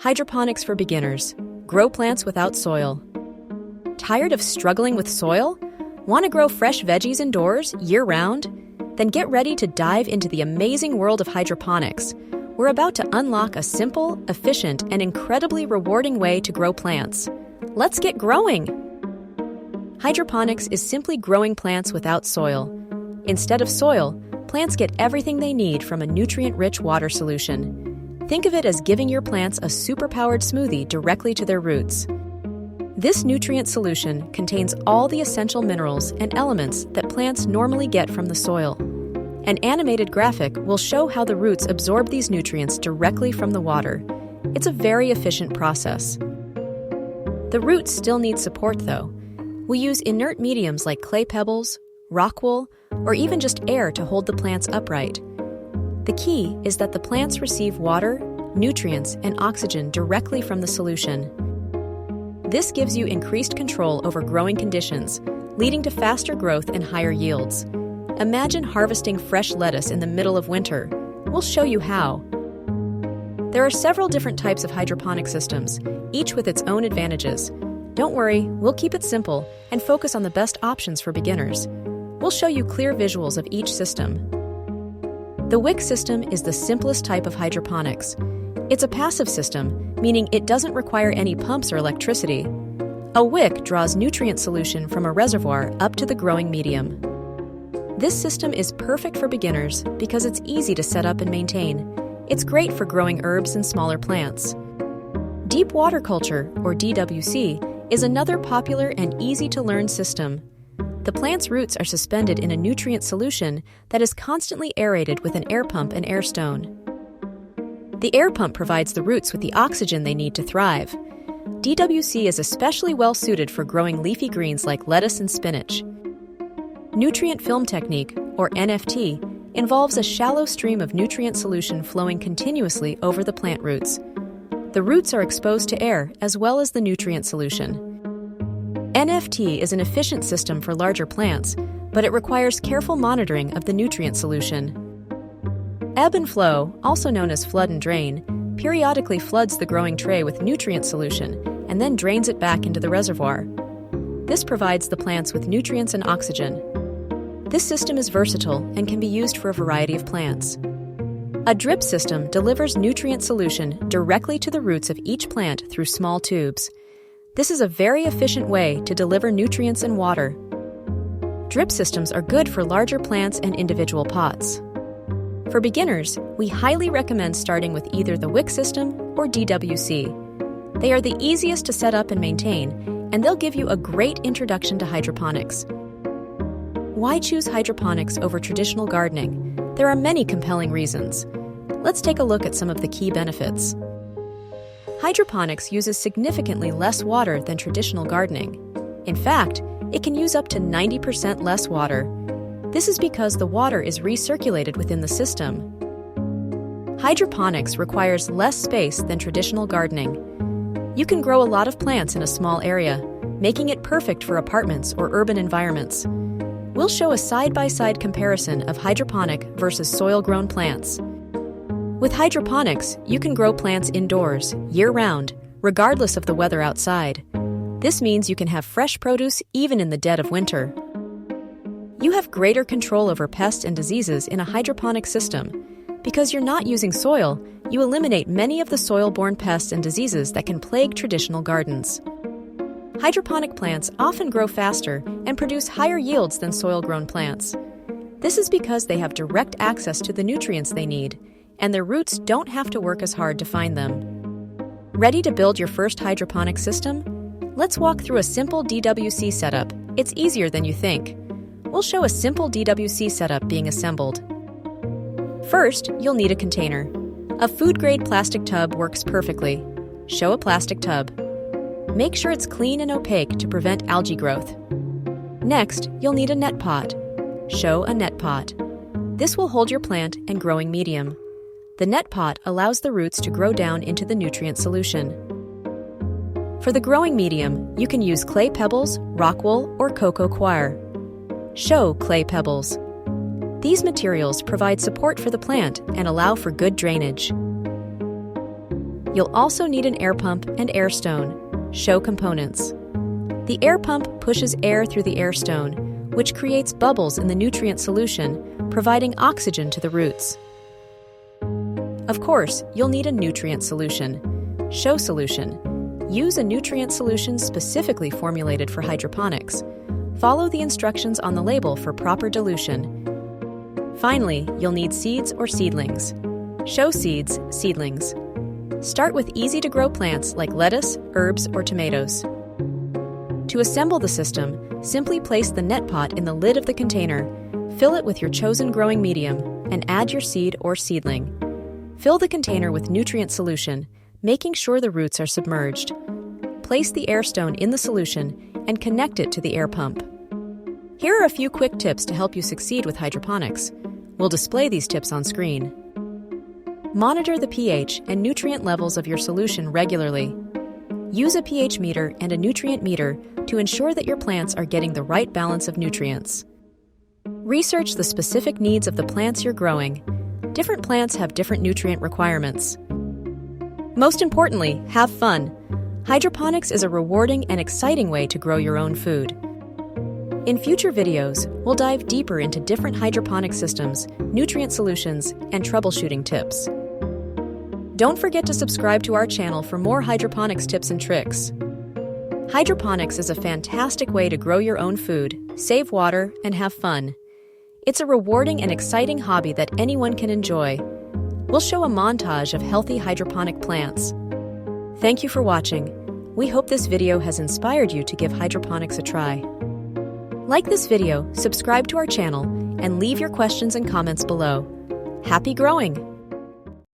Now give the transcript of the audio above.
Hydroponics for beginners. Grow plants without soil. Tired of struggling with soil? Want to grow fresh veggies indoors year-round? Then get ready to dive into the amazing world of hydroponics. We're about to unlock a simple, efficient, and incredibly rewarding way to grow plants. Let's get growing! Hydroponics is simply growing plants without soil. Instead of soil, plants get everything they need from a nutrient-rich water solution. Think of it as giving your plants a superpowered smoothie directly to their roots. This nutrient solution contains all the essential minerals and elements that plants normally get from the soil. An animated graphic will show how the roots absorb these nutrients directly from the water. It's a very efficient process. The roots still need support, though. We use inert mediums like clay pebbles, rock wool, or even just air to hold the plants upright. The key is that the plants receive water, nutrients, and oxygen directly from the solution. This gives you increased control over growing conditions, leading to faster growth and higher yields. Imagine harvesting fresh lettuce in the middle of winter. We'll show you how. There are several different types of hydroponic systems, each with its own advantages. Don't worry, we'll keep it simple and focus on the best options for beginners. We'll show you clear visuals of each system. The wick system is the simplest type of hydroponics. It's a passive system, meaning it doesn't require any pumps or electricity. A wick draws nutrient solution from a reservoir up to the growing medium. This system is perfect for beginners because it's easy to set up and maintain. It's great for growing herbs and smaller plants. Deep water culture, or DWC, is another popular and easy-to-learn system. The plant's roots are suspended in a nutrient solution that is constantly aerated with an air pump and air stone. The air pump provides the roots with the oxygen they need to thrive. DWC is especially well suited for growing leafy greens like lettuce and spinach. Nutrient film technique, or NFT, involves a shallow stream of nutrient solution flowing continuously over the plant roots. The roots are exposed to air as well as the nutrient solution. NFT is an efficient system for larger plants, but it requires careful monitoring of the nutrient solution. Ebb and flow, also known as flood and drain, periodically floods the growing tray with nutrient solution and then drains it back into the reservoir. This provides the plants with nutrients and oxygen. This system is versatile and can be used for a variety of plants. A drip system delivers nutrient solution directly to the roots of each plant through small tubes. This is a very efficient way to deliver nutrients and water. Drip systems are good for larger plants and individual pots. For beginners, we highly recommend starting with either the wick system or DWC. They are the easiest to set up and maintain, and they'll give you a great introduction to hydroponics. Why choose hydroponics over traditional gardening? There are many compelling reasons. Let's take a look at some of the key benefits. Hydroponics uses significantly less water than traditional gardening. In fact, it can use up to 90% less water. This is because the water is recirculated within the system. Hydroponics requires less space than traditional gardening. You can grow a lot of plants in a small area, making it perfect for apartments or urban environments. We'll show a side-by-side comparison of hydroponic versus soil-grown plants. With hydroponics, you can grow plants indoors, year-round, regardless of the weather outside. This means you can have fresh produce even in the dead of winter. You have greater control over pests and diseases in a hydroponic system. Because you're not using soil, you eliminate many of the soil-borne pests and diseases that can plague traditional gardens. Hydroponic plants often grow faster and produce higher yields than soil-grown plants. This is because they have direct access to the nutrients they need, and their roots don't have to work as hard to find them. Ready to build your first hydroponic system? Let's walk through a simple DWC setup. It's easier than you think. We'll show a simple DWC setup being assembled. First, you'll need a container. A food-grade plastic tub works perfectly. Show a plastic tub. Make sure it's clean and opaque to prevent algae growth. Next, you'll need a net pot. Show a net pot. This will hold your plant and growing medium. The net pot allows the roots to grow down into the nutrient solution. For the growing medium, you can use clay pebbles, rock wool, or cocoa coir. Show clay pebbles. These materials provide support for the plant and allow for good drainage. You'll also need an air pump and air stone. Show components. The air pump pushes air through the air stone, which creates bubbles in the nutrient solution, providing oxygen to the roots. Of course, you'll need a nutrient solution. Show solution. Use a nutrient solution specifically formulated for hydroponics. Follow the instructions on the label for proper dilution. Finally, you'll need seeds or seedlings. Show seeds, seedlings. Start with easy-to-grow plants like lettuce, herbs, or tomatoes. To assemble the system, simply place the net pot in the lid of the container, fill it with your chosen growing medium, and add your seed or seedling. Fill the container with nutrient solution, making sure the roots are submerged. Place the air stone in the solution and connect it to the air pump. Here are a few quick tips to help you succeed with hydroponics. We'll display these tips on screen. Monitor the pH and nutrient levels of your solution regularly. Use a pH meter and a nutrient meter to ensure that your plants are getting the right balance of nutrients. Research the specific needs of the plants you're growing. Different plants have different nutrient requirements. Most importantly, have fun. Hydroponics is a rewarding and exciting way to grow your own food. In future videos, we'll dive deeper into different hydroponic systems, nutrient solutions, and troubleshooting tips. Don't forget to subscribe to our channel for more hydroponics tips and tricks. Hydroponics is a fantastic way to grow your own food, save water, and have fun. It's a rewarding and exciting hobby that anyone can enjoy. We'll show a montage of healthy hydroponic plants. Thank you for watching. We hope this video has inspired you to give hydroponics a try. Like this video, subscribe to our channel, and leave your questions and comments below. Happy growing!